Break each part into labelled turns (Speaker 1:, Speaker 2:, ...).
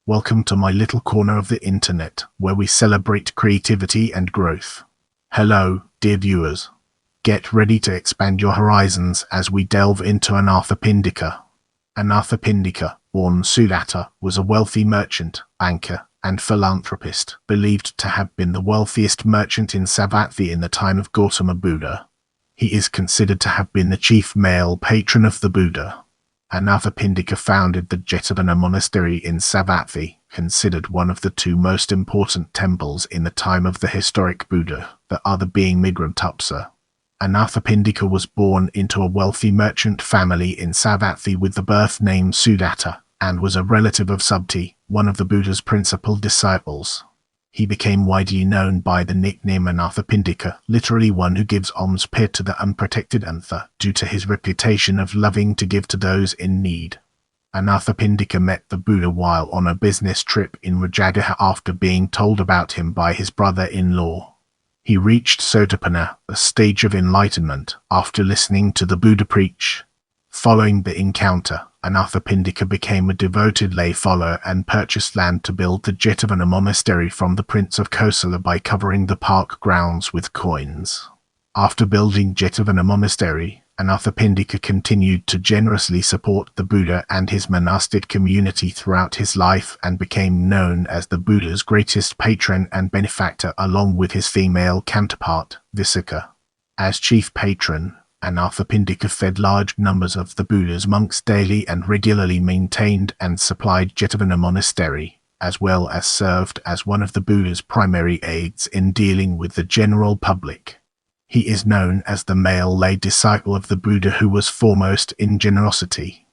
Speaker 1: Welcome to my little corner of the internet, where we celebrate creativity and growth. Hello, dear viewers. Get ready to expand your horizons as we delve into Anathapindika. Anathapindika, born Sudatta, was a wealthy merchant, banker, and philanthropist, believed to have been the wealthiest merchant in Savatthi in the time of Gautama Buddha. He is considered to have been the chief male patron of the Buddha. Anathapindika founded the Jetavana Monastery in Savatthi, considered one of the two most important temples in the time of the historic Buddha, the other being Migrantupsa. Anathapindika was born into a wealthy merchant family in Savatthi with the birth name Sudatta, and was a relative of Subti, one of the Buddha's principal disciples. He became widely known by the nickname Anathapindika, literally one who gives alms to the unprotected Antha, due to his reputation of loving to give to those in need. Anathapindika met the Buddha while on a business trip in Rajagaha after being told about him by his brother-in-law. He reached Sotapanna, a stage of enlightenment, after listening to the Buddha preach. Following the encounter, Anathapindika became a devoted lay follower and purchased land to build the Jetavana Monastery from the Prince of Kosala by covering the park grounds with coins. After building Jetavana Monastery, Anathapindika continued to generously support the Buddha and his monastic community throughout his life and became known as the Buddha's greatest patron and benefactor along with his female counterpart, Visakha. As chief patron, Anathapindika fed large numbers of the Buddha's monks daily and regularly maintained and supplied Jetavana Monastery, as well as served as one of the Buddha's primary aides in dealing with the general public. He is known as the male lay disciple of the Buddha who was foremost in generosity.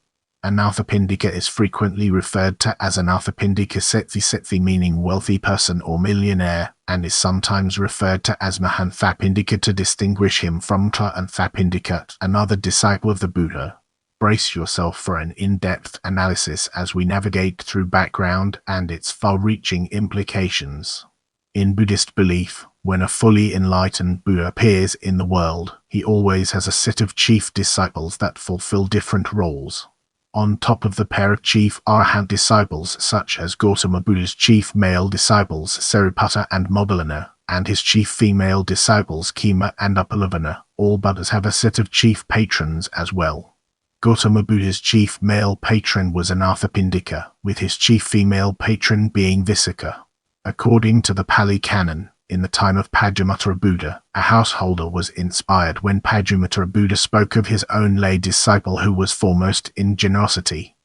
Speaker 1: Anathapindika is frequently referred to as Anathapindika-setthi meaning wealthy person or millionaire, and is sometimes referred to as Mahā Anāthapindika to distinguish him from Cūla Anāthapindika, another disciple of the Buddha. Brace yourself for an in-depth analysis as we navigate through background and its far-reaching implications. In Buddhist belief, when a fully enlightened Buddha appears in the world, he always has a set of chief disciples that fulfill different roles. On top of the pair of chief Arahant disciples such as Gautama Buddha's chief male disciples Sariputta and Moggallana, and his chief female disciples Khema and Upalavana, all Buddhas have a set of chief patrons as well. Gautama Buddha's chief male patron was Anathapindika, with his chief female patron being Visakha. According to the Pali Canon, in the time of Pajamatra Buddha, a householder was inspired when Pajamatra Buddha spoke of his own lay disciple who was foremost in generosity.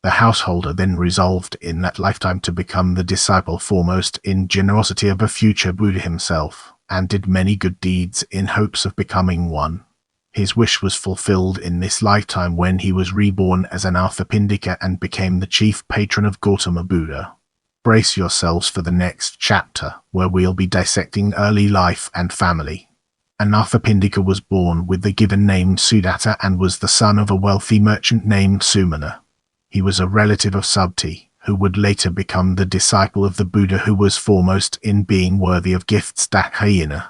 Speaker 1: The householder then resolved in that lifetime to become the disciple foremost in generosity of a future Buddha himself, and did many good deeds in hopes of becoming one. His wish was fulfilled in this lifetime when he was reborn as Anathapindika and became the chief patron of Gautama Buddha. Brace yourselves for the next chapter, where we'll be dissecting early life and family. Anathapindika was born with the given name Sudatta and was the son of a wealthy merchant named Sumana. He was a relative of Subti, who would later become the disciple of the Buddha who was foremost in being worthy of gifts Dakshina.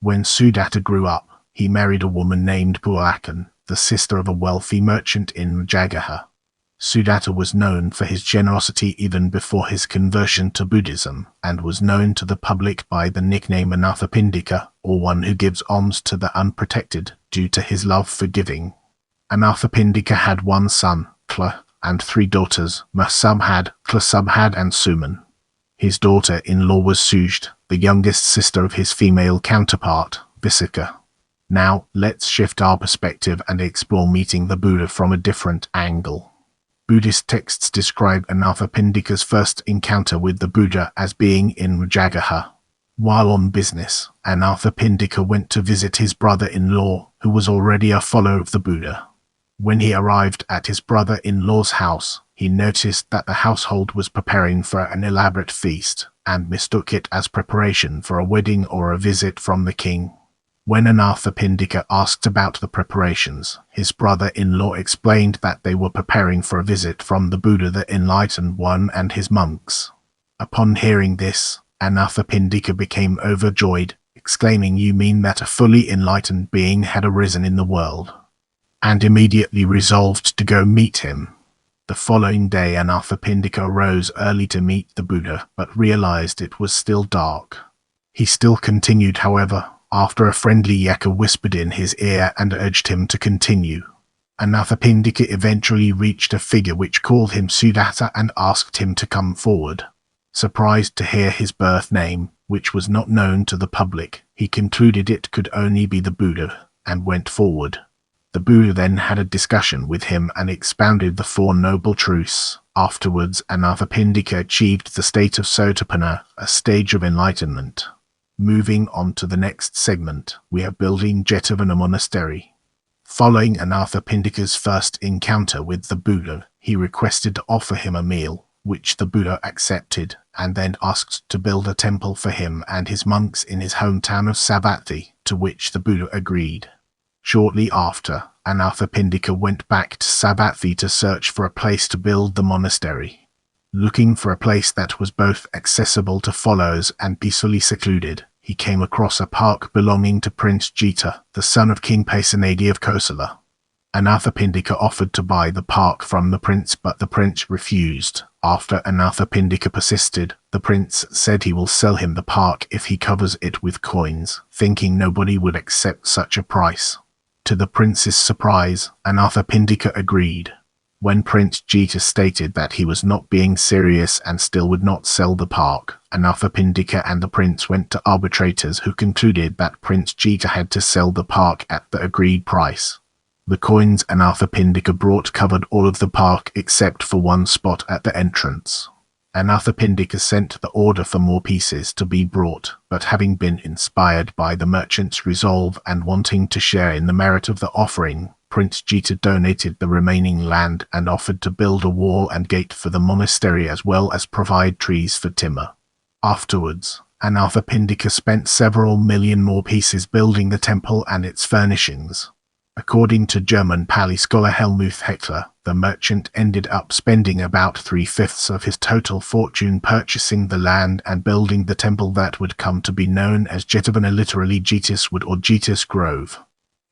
Speaker 1: When Sudatta grew up, he married a woman named Puakan, the sister of a wealthy merchant in Rajagaha. Sudatta was known for his generosity even before his conversion to Buddhism, and was known to the public by the nickname Anathapindika, or one who gives alms to the unprotected, due to his love for giving. Anathapindika had one son, Cūla, and three daughters, Mahā, Cūla and Suman. His daughter-in-law was Sujta, the youngest sister of his female counterpart, Visakha. Now, let's shift our perspective and explore meeting the Buddha from a different angle. Buddhist texts describe Anathapindika's first encounter with the Buddha as being in Rajagaha. While on business, Anathapindika went to visit his brother-in-law, who was already a follower of the Buddha. When he arrived at his brother-in-law's house, he noticed that the household was preparing for an elaborate feast, and mistook it as preparation for a wedding or a visit from the king. When Anathapindika asked about the preparations, his brother-in-law explained that they were preparing for a visit from the Buddha the Enlightened One and his monks. Upon hearing this, Anathapindika became overjoyed, exclaiming, "You mean that a fully enlightened being had arisen in the world?" and immediately resolved to go meet him. The following day Anathapindika rose early to meet the Buddha, but realized it was still dark. He still continued, however, after a friendly yaka whispered in his ear and urged him to continue. Anathapindika eventually reached a figure which called him Sudatta and asked him to come forward. Surprised to hear his birth name, which was not known to the public, he concluded it could only be the Buddha, and went forward. The Buddha then had a discussion with him and expounded the Four Noble Truths. Afterwards, Anathapindika achieved the state of Sotapanna, a stage of enlightenment. Moving on to the next segment, we are building Jetavana Monastery. Following Anathapindika's first encounter with the Buddha, he requested to offer him a meal, which the Buddha accepted, and then asked to build a temple for him and his monks in his hometown of Savatthi, to which the Buddha agreed. Shortly after, Anathapindika went back to Savatthi to search for a place to build the monastery. Looking for a place that was both accessible to followers and peacefully secluded, he came across a park belonging to Prince Jita, the son of King Pasenadi of Kosala. Anathapindika offered to buy the park from the prince, but the prince refused. After Anathapindika persisted, the prince said he will sell him the park if he covers it with coins, thinking nobody would accept such a price. To the prince's surprise, Anathapindika agreed. When Prince Jita stated that he was not being serious and still would not sell the park, Anathapindika and the prince went to arbitrators who concluded that Prince Jita had to sell the park at the agreed price. The coins Anathapindika brought covered all of the park except for one spot at the entrance. Anathapindika sent the order for more pieces to be brought, but having been inspired by the merchant's resolve and wanting to share in the merit of the offering, Prince Jita donated the remaining land and offered to build a wall and gate for the monastery as well as provide trees for timber. Afterwards, Anathapindika spent several million more pieces building the temple and its furnishings. According to German Pali scholar Helmuth Heckler, the merchant ended up spending about 3/5 of his total fortune purchasing the land and building the temple that would come to be known as Jetavana, literally Jitis Wood or Jitis Grove.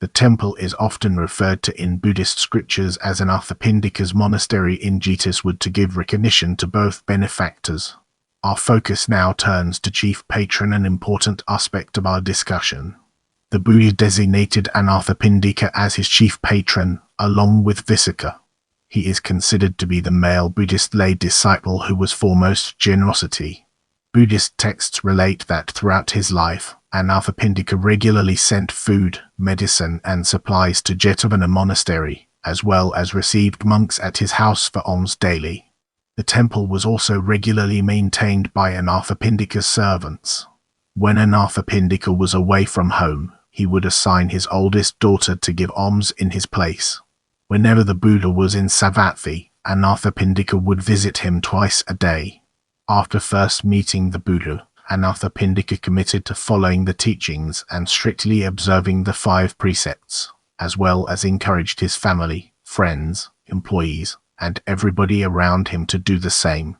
Speaker 1: The temple is often referred to in Buddhist scriptures as Anathapindika's monastery in Jitis Wood to give recognition to both benefactors. Our focus now turns to chief patron, an important aspect of our discussion. The Buddha designated Anathapindika as his chief patron, along with Visakha. He is considered to be the male Buddhist lay disciple who was foremost generosity. Buddhist texts relate that throughout his life, Anathapindika regularly sent food, medicine and supplies to Jetavana Monastery, as well as received monks at his house for alms daily. The temple was also regularly maintained by Anathapindika's servants. When Anathapindika was away from home, he would assign his oldest daughter to give alms in his place. Whenever the Buddha was in Savatthi, Anathapindika would visit him twice a day. After first meeting the Buddha, Anathapindika committed to following the teachings and strictly observing the 5 precepts, as well as encouraged his family, friends, employees, and everybody around him to do the same.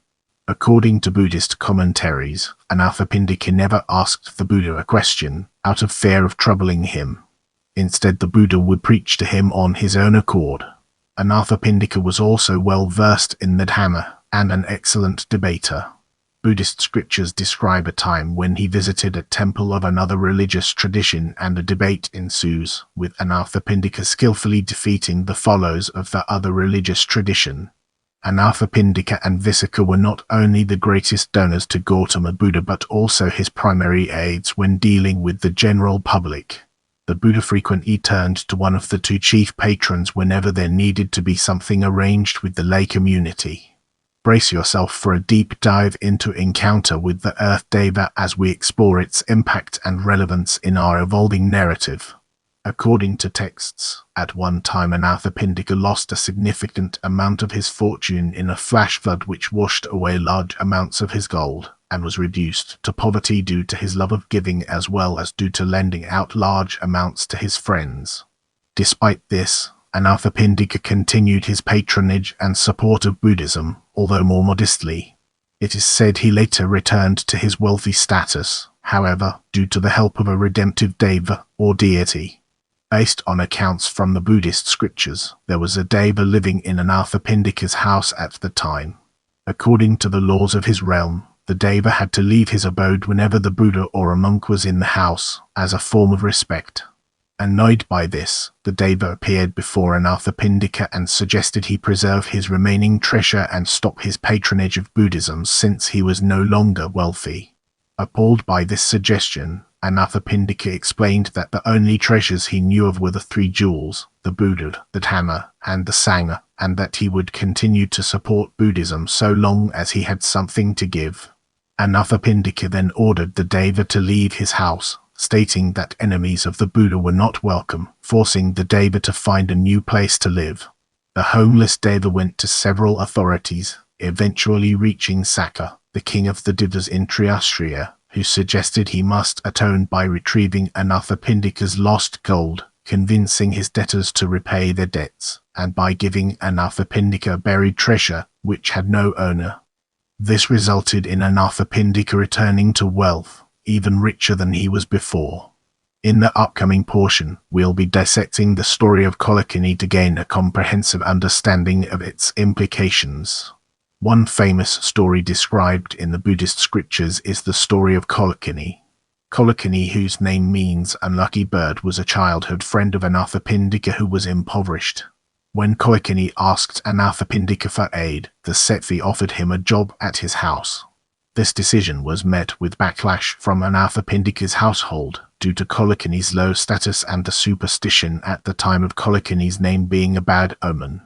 Speaker 1: According to Buddhist commentaries, Anathapindika never asked the Buddha a question out of fear of troubling him. Instead, the Buddha would preach to him on his own accord. Anathapindika was also well versed in the Dhamma and an excellent debater. Buddhist scriptures describe a time when he visited a temple of another religious tradition and a debate ensues, with Anathapindika skillfully defeating the followers of the other religious tradition. Anathapindika and Visakha were not only the greatest donors to Gautama Buddha but also his primary aides when dealing with the general public. The Buddha frequently turned to one of the 2 chief patrons whenever there needed to be something arranged with the lay community. Brace yourself for a deep dive into encounter with the Earth Deva as we explore its impact and relevance in our evolving narrative. According to texts, at one time Anathapindika lost a significant amount of his fortune in a flash flood which washed away large amounts of his gold, and was reduced to poverty due to his love of giving as well as due to lending out large amounts to his friends. Despite this, Anathapindika continued his patronage and support of Buddhism, although more modestly. It is said he later returned to his wealthy status, however, due to the help of a redemptive deva, or deity. Based on accounts from the Buddhist scriptures, there was a deva living in Anathapindika's house at the time. According to the laws of his realm, the deva had to leave his abode whenever the Buddha or a monk was in the house, as a form of respect. Annoyed by this, the deva appeared before Anathapindika and suggested he preserve his remaining treasure and stop his patronage of Buddhism since he was no longer wealthy. Appalled by this suggestion, Anathapindika explained that the only treasures he knew of were the 3 jewels, the Buddha, the Dhamma, and the Sangha, and that he would continue to support Buddhism so long as he had something to give. Anathapindika then ordered the deva to leave his house, stating that enemies of the Buddha were not welcome, forcing the deva to find a new place to live. The homeless deva went to several authorities, eventually reaching Sakka, the king of the Devas in Triashriya, who suggested he must atone by retrieving Anathapindika's lost gold, convincing his debtors to repay their debts, and by giving Anathapindika buried treasure, which had no owner. This resulted in Anathapindika returning to wealth, even richer than he was before. In the upcoming portion, we'll be dissecting the story of Kolakini to gain a comprehensive understanding of its implications. One famous story described in the Buddhist scriptures is the story of Kolakini. Kolakini, whose name means unlucky bird, was a childhood friend of Anathapindika who was impoverished. When Kolakini asked Anathapindika for aid, the Setthi offered him a job at his house. This decision was met with backlash from Anathapindika's household due to Kolakini's low status and the superstition at the time of Kolakini's name being a bad omen.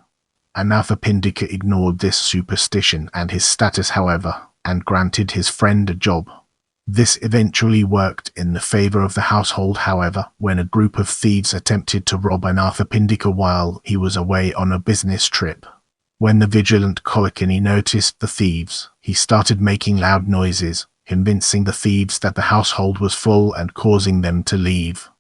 Speaker 1: Anathapindika ignored this superstition and his status, however, and granted his friend a job. This eventually worked in the favor of the household, however, when a group of thieves attempted to rob Anathapindika while he was away on a business trip. When the vigilant Kolakini noticed the thieves, he started making loud noises, convincing the thieves that the household was full and causing them to leave.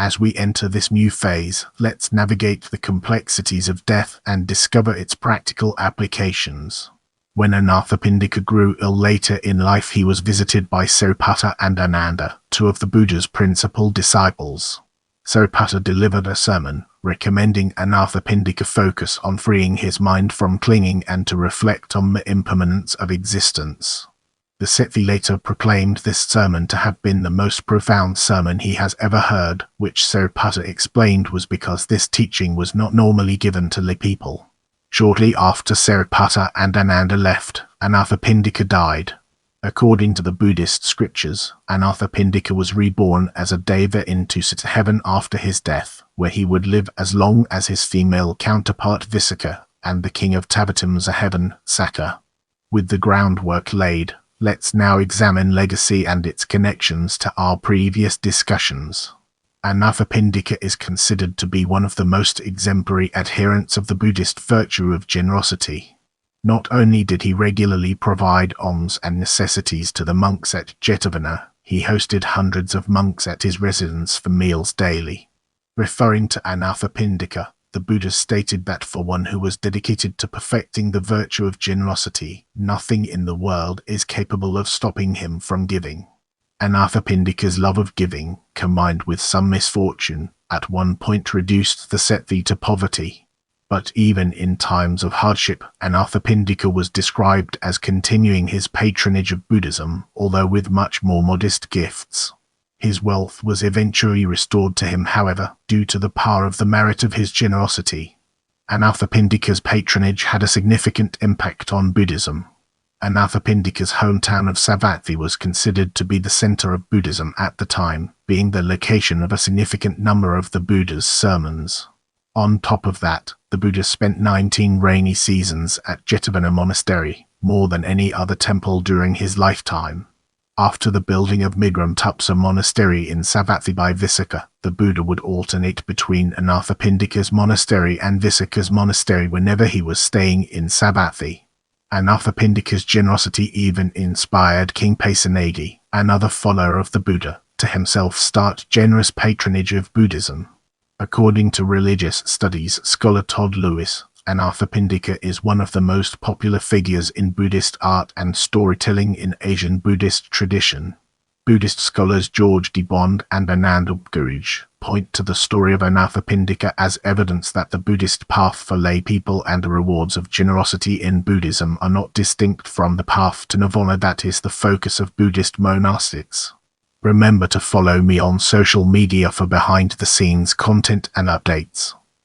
Speaker 1: As we enter this new phase, let's navigate the complexities of death and discover its practical applications. When Anathapindika grew ill later in life, he was visited by Sariputta and Ananda, 2 of the Buddha's principal disciples. Sariputta delivered a sermon, recommending Anathapindika focus on freeing his mind from clinging and to reflect on the impermanence of existence. The Setthi later proclaimed this sermon to have been the most profound sermon he has ever heard, which Sariputta explained was because this teaching was not normally given to lay people. Shortly after Sariputta and Ananda left, Anathapindika died. According to the Buddhist scriptures, Anathapindika was reborn as a deva into heaven after his death, where he would live as long as his female counterpart Visakha and the king of Tavatim's heaven, Sakka. With the groundwork laid, let's now examine legacy and its connections to our previous discussions. Anathapindika is considered to be one of the most exemplary adherents of the Buddhist virtue of generosity. Not only did he regularly provide alms and necessities to the monks at Jetavana, he hosted hundreds of monks at his residence for meals daily. Referring to Anathapindika, the Buddha stated that for one who was dedicated to perfecting the virtue of generosity, nothing in the world is capable of stopping him from giving. Anathapindika's love of giving, combined with some misfortune, at one point reduced the Setthi to poverty. But even in times of hardship, Anathapindika was described as continuing his patronage of Buddhism, although with much more modest gifts. His wealth was eventually restored to him, however, due to the power of the merit of his generosity. Anathapindika's patronage had a significant impact on Buddhism. Anathapindika's hometown of Savatthi was considered to be the center of Buddhism at the time, being the location of a significant number of the Buddha's sermons. On top of that, the Buddha spent 19 rainy seasons at Jetavana Monastery, more than any other temple during his lifetime. After the building of Migramtapsa Monastery in Savatthi by Visakha, the Buddha would alternate between Anathapindika's monastery and Visakha's monastery whenever he was staying in Savatthi. Anathapindika's generosity even inspired King Pasenadi, another follower of the Buddha, to himself start generous patronage of Buddhism. According to religious studies scholar Todd Lewis, Anathapindika is one of the most popular figures in Buddhist art and storytelling in Asian Buddhist tradition. Buddhist scholars George de Bond and Anāthapindika point to the story of Anathapindika as evidence that the Buddhist path for lay people and the rewards of generosity in Buddhism are not distinct from the path to nirvana that is the focus of Buddhist monastics. Remember to follow me on social media for behind-the-scenes content and updates.